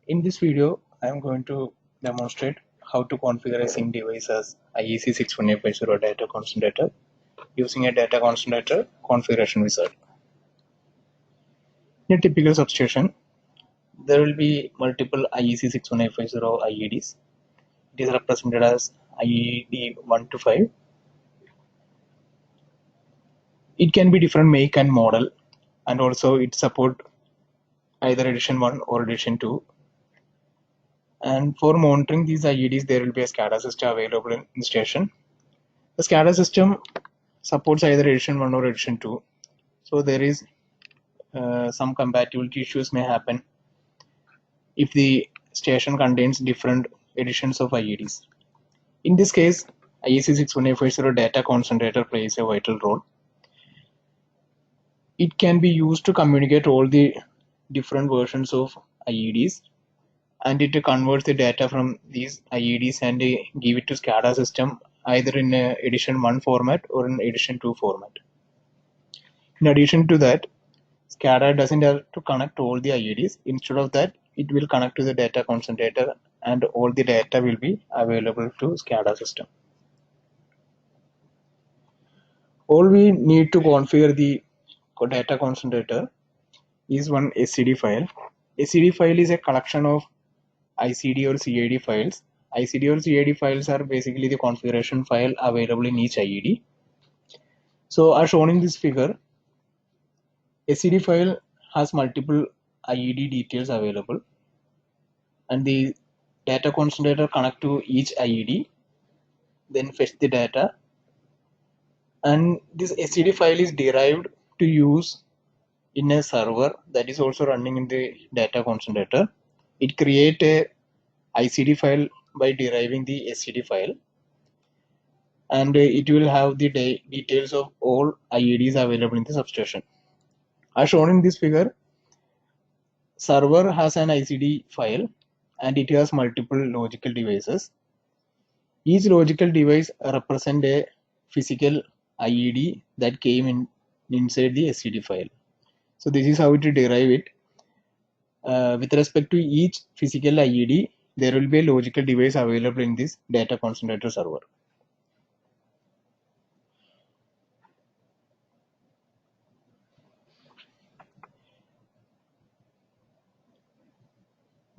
In this video, I am going to demonstrate how to configure a sync device as IEC 61850 data concentrator using a data concentrator configuration wizard. In a typical substation, there will be multiple IEC 61850 IEDs. It is represented as IED 1 to 5. It can be different make and model, and also it support either edition 1 or edition 2. And for monitoring these IEDs, there will be a SCADA system available in the station. The SCADA system supports either edition 1 or edition 2. So there is some compatibility issues may happen if the station contains different editions of IEDs. In this case, IEC 61850 data concentrator plays a vital role. It can be used to communicate all the different versions of IEDs, and it converts the data from these IEDs and give it to SCADA system either in edition 1 format or in edition 2 format. In addition to that, SCADA doesn't have to connect all the IEDs. Instead of that, it will connect to the data concentrator and all the data will be available to SCADA system. All we need to configure the data concentrator is one SCD file. SCD file is a collection of ICD or CID files. ICD or CID files are basically the configuration file available in each IED. So as shown in this figure, SCD file has multiple IED details available, and the data concentrator connect to each IED, then fetch the data, and this SCD file is derived to use in a server that is also running in the data concentrator. It create a ICD file by deriving the SCD file, and it will have the details of all IEDs available in the substation. As shown in this figure, server has an ICD file and it has multiple logical devices. Each logical device represents a physical IED that came inside the SCD file. So this is how to derive it. With respect to each physical IED, there will be a logical device available in this data concentrator server.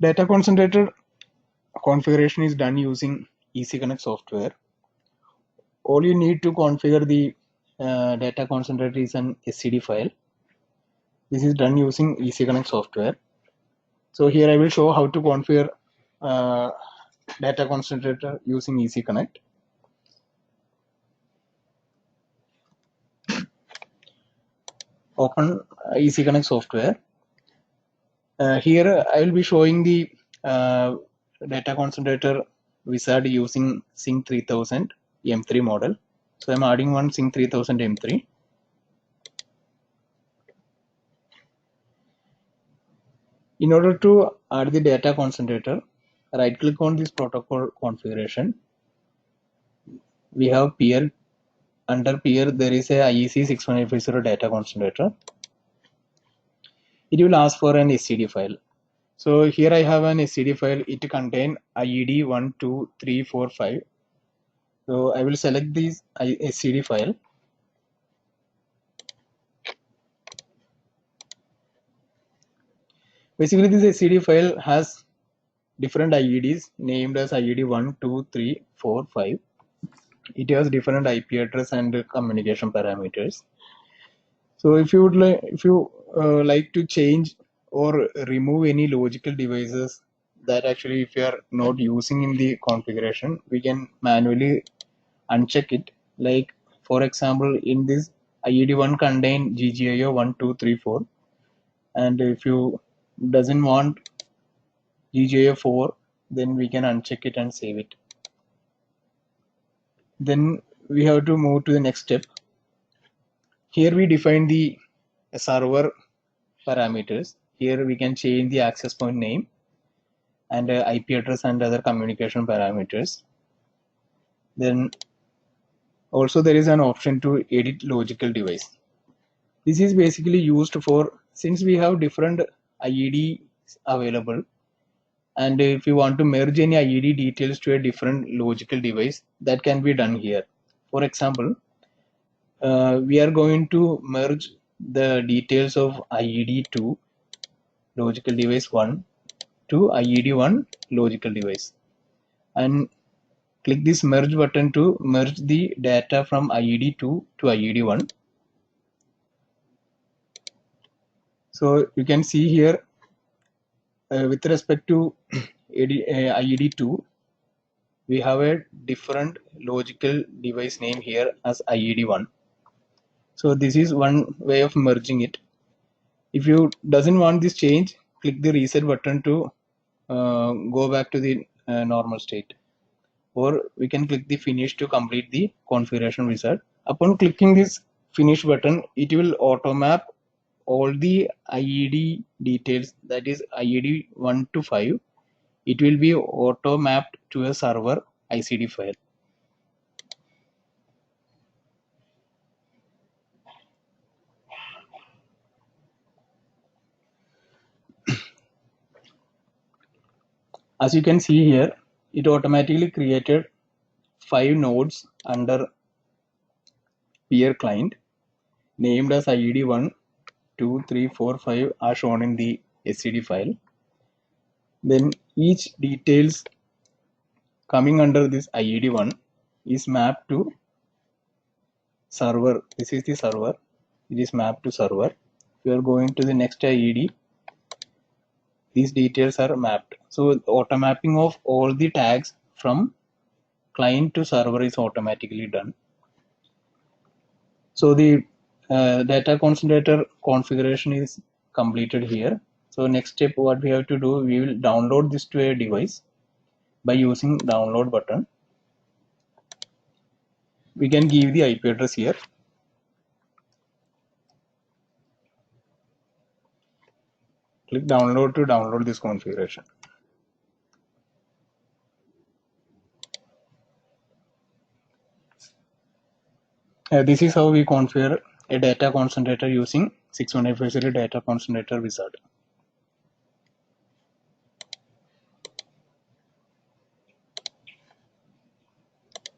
Data concentrator configuration is done using EasyConnect software. All you need to configure the data concentrator is an SCD file. This is done using EasyConnect software. So here I will show how to configure data concentrator using EasyConnect. Open EasyConnect software. Here I will be showing the data concentrator wizard using Sync 3000 M3 model. So I'm adding one Sync 3000 M3. In order to add the data concentrator, right click on this protocol configuration. We have peer. Under peer there is a IEC 61850 data concentrator. It will ask for an SCD file. So here I have an SCD file. It contains IED 1, 2, 3, 4, 5. So I will select this SCD file. Basically this SCD file has different IEDs named as IED 1, 2, 3, 4, 5. It has different IP address and communication parameters. So if you would like to change or remove any logical devices that actually if you are not using in the configuration, we can manually uncheck it. Like for example, in this IED1 contain GGIO 1, 2, 3, 4, and if you doesn't want GGIO 4, then we can uncheck it and save it. Then we have to move to the next step. Here we define the server parameters. Here we can change the access point name and IP address and other communication parameters. Then also there is an option to edit logical device. This is basically used for, since we have different IEDs available, And if you want to merge any IED details to a different logical device, that can be done here. For example, we are going to merge the details of IED2 logical device 1 to IED1 logical device, and click this merge button to merge the data from IED2 to IED1. So you can see here, with respect to IED2, we have a different logical device name here as IED1. So this is one way of merging it. If you doesn't want this change, click the reset button to go back to the normal state, or we can click the finish to complete the configuration wizard. Upon clicking this finish button, it will auto map all the IED details, that is IED 1 to 5. It will be auto mapped to a server ICD file. As you can see here, it automatically created 5 nodes under peer client named as IED 1, 2, 3, 4, 5 are shown in the SCD file. Then each details coming under this IED 1 is mapped to server. This is the server. It is mapped to server. If you are going to the next IED, these details are mapped. So auto mapping of all the tags from client to server is automatically done. So the data concentrator configuration is completed here. So next step, what we have to do, we will download this to a device by using download button. We can give the IP address here. Click download to download this configuration. This is how we configure a data concentrator using 6150 data concentrator wizard.